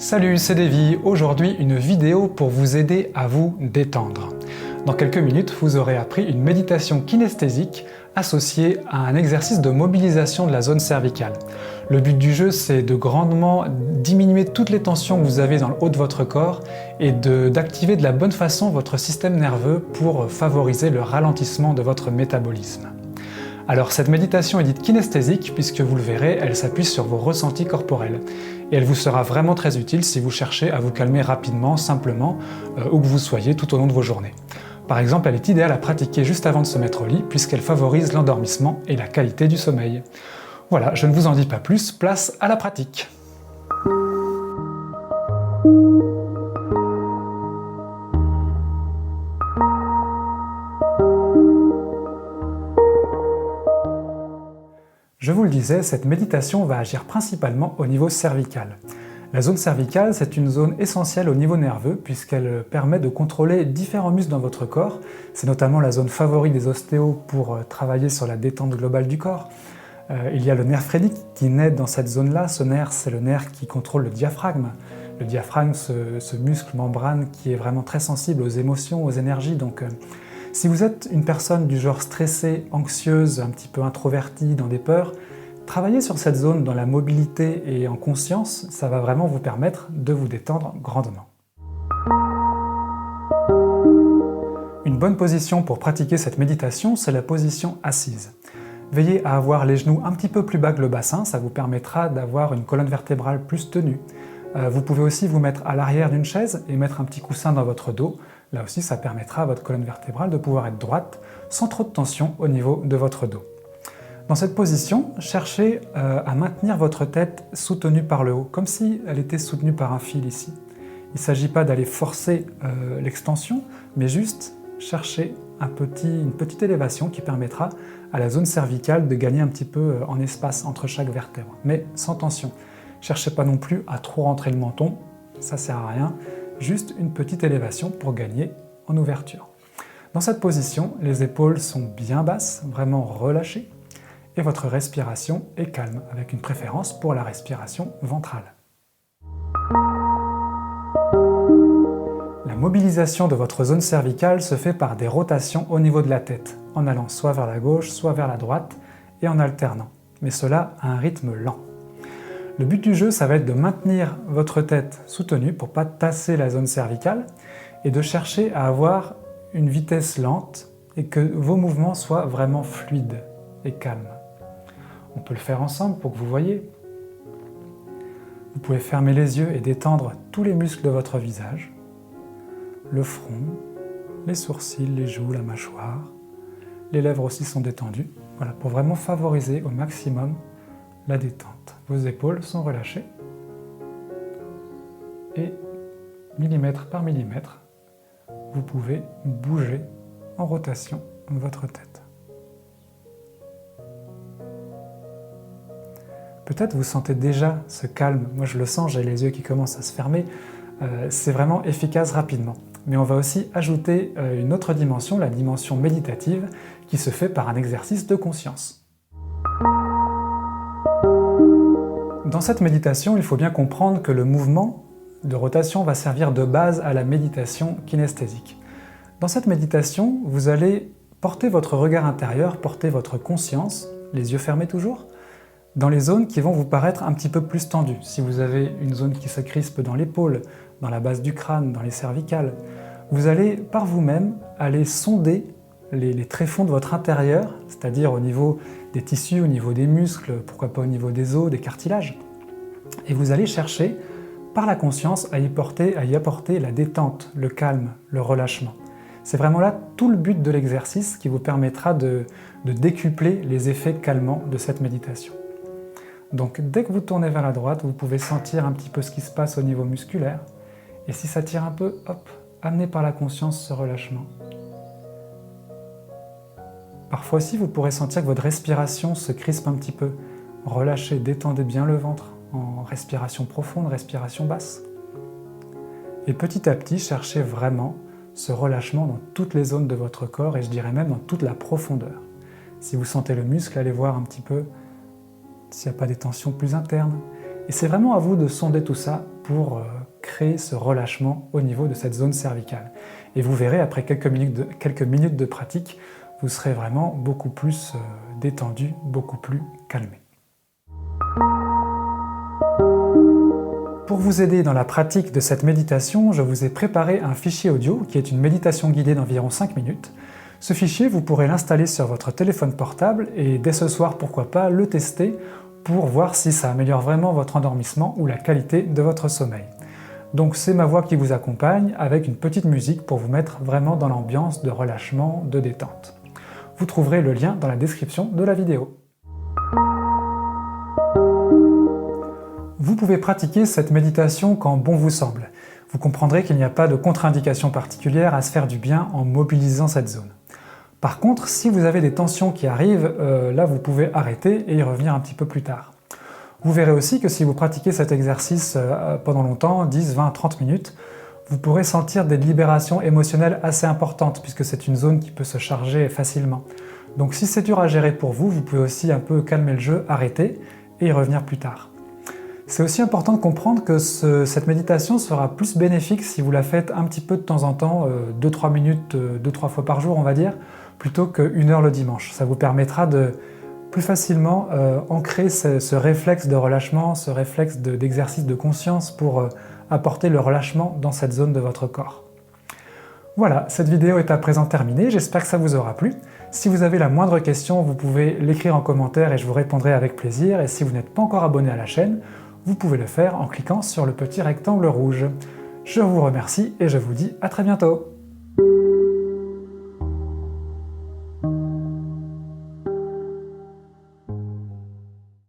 Salut, c'est Davy. Aujourd'hui, une vidéo pour vous aider à vous détendre. Dans quelques minutes, vous aurez appris une méditation kinesthésique associée à un exercice de mobilisation de la zone cervicale. Le but du jeu, c'est de grandement diminuer toutes les tensions que vous avez dans le haut de votre corps et d'activer de la bonne façon votre système nerveux pour favoriser le ralentissement de votre métabolisme. Alors cette méditation est dite kinesthésique puisque vous le verrez, elle s'appuie sur vos ressentis corporels. Et elle vous sera vraiment très utile si vous cherchez à vous calmer rapidement, simplement, où que vous soyez tout au long de vos journées. Par exemple, elle est idéale à pratiquer juste avant de se mettre au lit puisqu'elle favorise l'endormissement et la qualité du sommeil. Voilà, je ne vous en dis pas plus, place à la pratique. Je vous le disais, cette méditation va agir principalement au niveau cervical. La zone cervicale, c'est une zone essentielle au niveau nerveux puisqu'elle permet de contrôler différents muscles dans votre corps. C'est notamment la zone favorite des ostéos pour travailler sur la détente globale du corps. Il y a le nerf phrénique qui naît dans cette zone-là. Ce nerf, c'est le nerf qui contrôle le diaphragme. Le diaphragme, ce muscle membrane qui est vraiment très sensible aux émotions, aux énergies. Donc, si vous êtes une personne du genre stressée, anxieuse, un petit peu introvertie, dans des peurs, travailler sur cette zone dans la mobilité et en conscience, ça va vraiment vous permettre de vous détendre grandement. Une bonne position pour pratiquer cette méditation, c'est la position assise. Veillez à avoir les genoux un petit peu plus bas que le bassin, ça vous permettra d'avoir une colonne vertébrale plus tenue. Vous pouvez aussi vous mettre à l'arrière d'une chaise et mettre un petit coussin dans votre dos. Là aussi, ça permettra à votre colonne vertébrale de pouvoir être droite, sans trop de tension au niveau de votre dos. Dans cette position, cherchez à maintenir votre tête soutenue par le haut, comme si elle était soutenue par un fil ici. Il ne s'agit pas d'aller forcer l'extension, mais juste chercher une petite élévation qui permettra à la zone cervicale de gagner un petit peu en espace entre chaque vertèbre, mais sans tension. Cherchez pas non plus à trop rentrer le menton, ça sert à rien, juste une petite élévation pour gagner en ouverture. Dans cette position, les épaules sont bien basses, vraiment relâchées, et votre respiration est calme, avec une préférence pour la respiration ventrale. La mobilisation de votre zone cervicale se fait par des rotations au niveau de la tête, en allant soit vers la gauche, soit vers la droite, et en alternant, mais cela à un rythme lent. Le but du jeu, ça va être de maintenir votre tête soutenue pour ne pas tasser la zone cervicale, et de chercher à avoir une vitesse lente, et que vos mouvements soient vraiment fluides et calmes. On peut le faire ensemble pour que vous voyez. Vous pouvez fermer les yeux et détendre tous les muscles de votre visage, le front, les sourcils, les joues, la mâchoire, les lèvres aussi sont détendues, voilà, pour vraiment favoriser au maximum la détente. Vos épaules sont relâchées et millimètre par millimètre, vous pouvez bouger en rotation votre tête. Peut-être vous sentez déjà ce calme, moi je le sens, j'ai les yeux qui commencent à se fermer, c'est vraiment efficace rapidement. Mais on va aussi ajouter une autre dimension, la dimension méditative, qui se fait par un exercice de conscience. Dans cette méditation, il faut bien comprendre que le mouvement de rotation va servir de base à la méditation kinesthésique. Dans cette méditation, vous allez porter votre regard intérieur, porter votre conscience, les yeux fermés toujours, dans les zones qui vont vous paraître un petit peu plus tendues. Si vous avez une zone qui se crispe dans l'épaule, dans la base du crâne, dans les cervicales, vous allez par vous-même aller sonder les tréfonds de votre intérieur, c'est-à-dire au niveau des tissus, au niveau des muscles, pourquoi pas au niveau des os, des cartilages. Et vous allez chercher, par la conscience, à y apporter la détente, le calme, le relâchement. C'est vraiment là tout le but de l'exercice qui vous permettra de décupler les effets calmants de cette méditation. Donc dès que vous tournez vers la droite, vous pouvez sentir un petit peu ce qui se passe au niveau musculaire. Et si ça tire un peu, hop, amenez par la conscience ce relâchement. Parfois aussi, vous pourrez sentir que votre respiration se crispe un petit peu. Relâchez, détendez bien le ventre en respiration profonde, respiration basse. Et petit à petit, cherchez vraiment ce relâchement dans toutes les zones de votre corps et je dirais même dans toute la profondeur. Si vous sentez le muscle, allez voir un petit peu s'il n'y a pas des tensions plus internes. Et c'est vraiment à vous de sonder tout ça pour créer ce relâchement au niveau de cette zone cervicale. Et vous verrez, après quelques minutes de pratique, vous serez vraiment beaucoup plus détendu, beaucoup plus calmé. Pour vous aider dans la pratique de cette méditation, je vous ai préparé un fichier audio qui est une méditation guidée d'environ 5 minutes. Ce fichier, vous pourrez l'installer sur votre téléphone portable et dès ce soir, pourquoi pas, le tester pour voir si ça améliore vraiment votre endormissement ou la qualité de votre sommeil. Donc c'est ma voix qui vous accompagne avec une petite musique pour vous mettre vraiment dans l'ambiance de relâchement, de détente. Vous trouverez le lien dans la description de la vidéo. Vous pouvez pratiquer cette méditation quand bon vous semble. Vous comprendrez qu'il n'y a pas de contre-indication particulière à se faire du bien en mobilisant cette zone. Par contre, si vous avez des tensions qui arrivent, là vous pouvez arrêter et y revenir un petit peu plus tard. Vous verrez aussi que si vous pratiquez cet exercice pendant longtemps, 10, 20, 30 minutes, vous pourrez sentir des libérations émotionnelles assez importantes puisque c'est une zone qui peut se charger facilement. Donc si c'est dur à gérer pour vous, vous pouvez aussi un peu calmer le jeu, arrêter et y revenir plus tard. C'est aussi important de comprendre que cette méditation sera plus bénéfique si vous la faites un petit peu de temps en temps, 2-3 minutes, 2-3 fois par jour on va dire, plutôt qu'1 heure le dimanche. Ça vous permettra de plus facilement ancrer ce réflexe de relâchement, ce réflexe d'exercice de conscience pour apporter le relâchement dans cette zone de votre corps. Voilà, cette vidéo est à présent terminée, j'espère que ça vous aura plu. Si vous avez la moindre question, vous pouvez l'écrire en commentaire et je vous répondrai avec plaisir. Et si vous n'êtes pas encore abonné à la chaîne, vous pouvez le faire en cliquant sur le petit rectangle rouge. Je vous remercie et je vous dis à très bientôt.